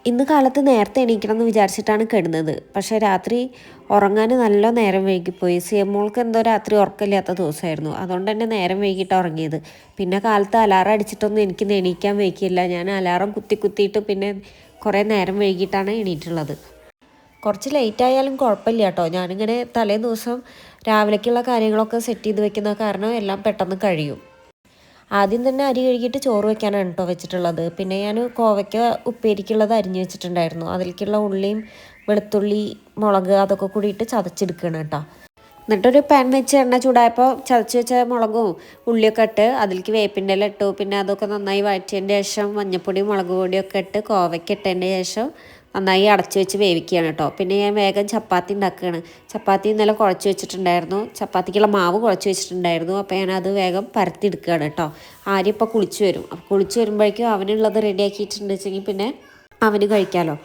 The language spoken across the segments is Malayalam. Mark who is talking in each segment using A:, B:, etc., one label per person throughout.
A: ഇന്ന് കാലത്ത് നേരത്തെ എണീക്കണം എന്ന് വിചാരിച്ചിട്ടാണ് കിടന്നത്. പക്ഷേ രാത്രി ഉറങ്ങാൻ നല്ല നേരം വൈകിപ്പോയി. സിയമോൾക്ക് എന്തോ രാത്രി ഉറക്കമില്ലാത്ത ദിവസമായിരുന്നു. അതുകൊണ്ട് തന്നെ നേരം വൈകിട്ടാണ് ഉറങ്ങിയത്. പിന്നെ കാലത്ത് അലാറം അടിച്ചിട്ടൊന്നും എനിക്ക് എണീക്കാൻ വയ്ക്കില്ല. ഞാൻ അലാറം കുത്തിയിട്ട് പിന്നെ കുറേ നേരം വൈകിട്ടാണ് എണീറ്റുള്ളത്. കുറച്ച് ലേറ്റ് ആയാലും കുഴപ്പമില്ല കേട്ടോ. ഞാനിങ്ങനെ തലേ ദിവസം രാവിലേക്കുള്ള കാര്യങ്ങളൊക്കെ സെറ്റ് ചെയ്ത് വെക്കുന്ന കാരണം എല്ലാം പെട്ടെന്ന് കഴിയും. ആദ്യം തന്നെ അരി കഴുകിയിട്ട് ചോറ് വെക്കാനാണ് കേട്ടോ വെച്ചിട്ടുള്ളത്. പിന്നെ ഞാൻ കോവയ്ക്ക ഉപ്പേരിക്കുള്ളത് അരിഞ്ഞ് വെച്ചിട്ടുണ്ടായിരുന്നു. അതിലേക്കുള്ള ഉള്ളിയും വെളുത്തുള്ളി മുളക് അതൊക്കെ കൂടിയിട്ട് ചതച്ചെടുക്കണം കേട്ടോ. എന്നിട്ടൊരു പാൻ വെച്ച് എണ്ണ ചൂടായപ്പോൾ ചതച്ച് വെച്ച മുളകും ഉള്ളിയൊക്കെ ഇട്ട് അതിലേക്ക് വേപ്പിൻ്റെ ഇല ഇട്ടു. പിന്നെ അതൊക്കെ നന്നായി വഴറ്റിയതിൻ്റെ ശേഷം മഞ്ഞൾപ്പൊടി മുളക് പൊടിയൊക്കെ ഇട്ട് കോവയ്ക്ക ഇട്ടതിൻ്റെ ശേഷം നന്നായി അടച്ച് വെച്ച് വേവിക്കുകയാണ് കേട്ടോ. പിന്നെ ഞാൻ വേഗം ചപ്പാത്തി ഉണ്ടാക്കുകയാണ്. ചപ്പാത്തി ഇന്നലെ കുഴച്ച് വെച്ചിട്ടുണ്ടായിരുന്നു. ചപ്പാത്തിക്കുള്ള മാവ് കുഴച്ച് വെച്ചിട്ടുണ്ടായിരുന്നു. അപ്പോൾ ഞാനത് വേഗം പരത്തിയെടുക്കുകയാണ് കേട്ടോ. ആര്യം ഇപ്പോൾ കുളിച്ച് വരും. അപ്പോൾ കുളിച്ച് വരുമ്പോഴേക്കും അവനുള്ളത് റെഡിയാക്കിയിട്ടുണ്ട് വെച്ചെങ്കിൽ പിന്നെ അവന് കഴിക്കാമല്ലോ.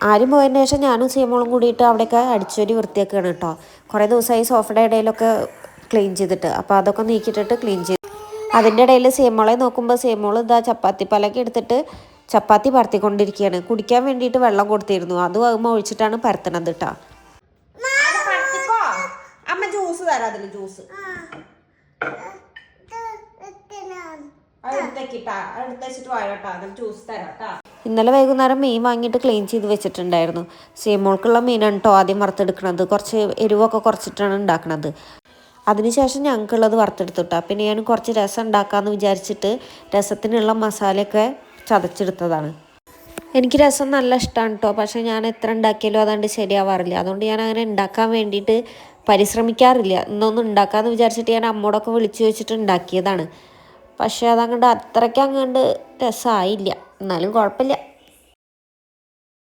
A: ആരും പോയതിന് ശേഷം ഞാനും സിയമോളും കൂടിയിട്ട് അവിടെയൊക്കെ അടിച്ചുവരി വൃത്തിയാക്കുകയാണ് കേട്ടോ. കുറേ ദിവസമായി സോഫയുടെ ഇടയിലൊക്കെ ക്ലീൻ ചെയ്തിട്ട്. അപ്പോൾ അതൊക്കെ നീക്കിയിട്ടിട്ട് ക്ലീൻ ചെയ്തു. അതിൻ്റെ ഇടയിൽ സിയമോളെ നോക്കുമ്പോൾ സിയമോൾ ഇതാ ചപ്പാത്തി പലക എടുത്തിട്ട് ചപ്പാത്തി പരത്തിക്കൊണ്ടിരിക്കുകയാണ്. കുടിക്കാൻ വേണ്ടിയിട്ട് വെള്ളം കൊടുത്തിരുന്നു. അതും ആകുമ്പോൾ ഒഴിച്ചിട്ടാണ് പരത്തണത് കേട്ടോ. അമ്മ ജ്യൂസ് തരാം. അതിൽ ജ്യൂസ് ഇന്നലെ വൈകുന്നേരം മീൻ വാങ്ങിയിട്ട് ക്ലീൻ ചെയ്ത് വെച്ചിട്ടുണ്ടായിരുന്നു. സിയമോൾക്കുള്ള മീനാണ് കേട്ടോ ആദ്യം വറുത്തെടുക്കണത്. കുറച്ച് എരിവൊക്കെ കുറച്ചിട്ടാണ് ഉണ്ടാക്കണത്. അതിനുശേഷം ഞങ്ങൾക്കുള്ളത് വറുത്തെടുത്തിട്ടാ. പിന്നെ ഞാൻ കുറച്ച് രസം ഉണ്ടാക്കാമെന്ന് വിചാരിച്ചിട്ട് രസത്തിനുള്ള മസാലയൊക്കെ ചതച്ചെടുത്തതാണ്. എനിക്ക് രസം നല്ല ഇഷ്ടമാണ് കേട്ടോ. പക്ഷേ ഞാൻ എത്ര ഉണ്ടാക്കിയാലും അതാണ്ട് ശരിയാവാറില്ല. അതുകൊണ്ട് ഞാൻ അങ്ങനെ ഉണ്ടാക്കാൻ വേണ്ടിയിട്ട് പരിശ്രമിക്കാറില്ല. ഇന്നൊന്നും ഉണ്ടാക്കാമെന്ന് വിചാരിച്ചിട്ട് ഞാൻ അമ്മോടൊക്കെ വിളിച്ചു വെച്ചിട്ട് ഉണ്ടാക്കിയതാണ്. പക്ഷേ അതങ്ങോട്ട് അത്രയ്ക്ക് അങ്ങോട്ട് രസമായില്ല. എന്നാലും കുഴപ്പമില്ല.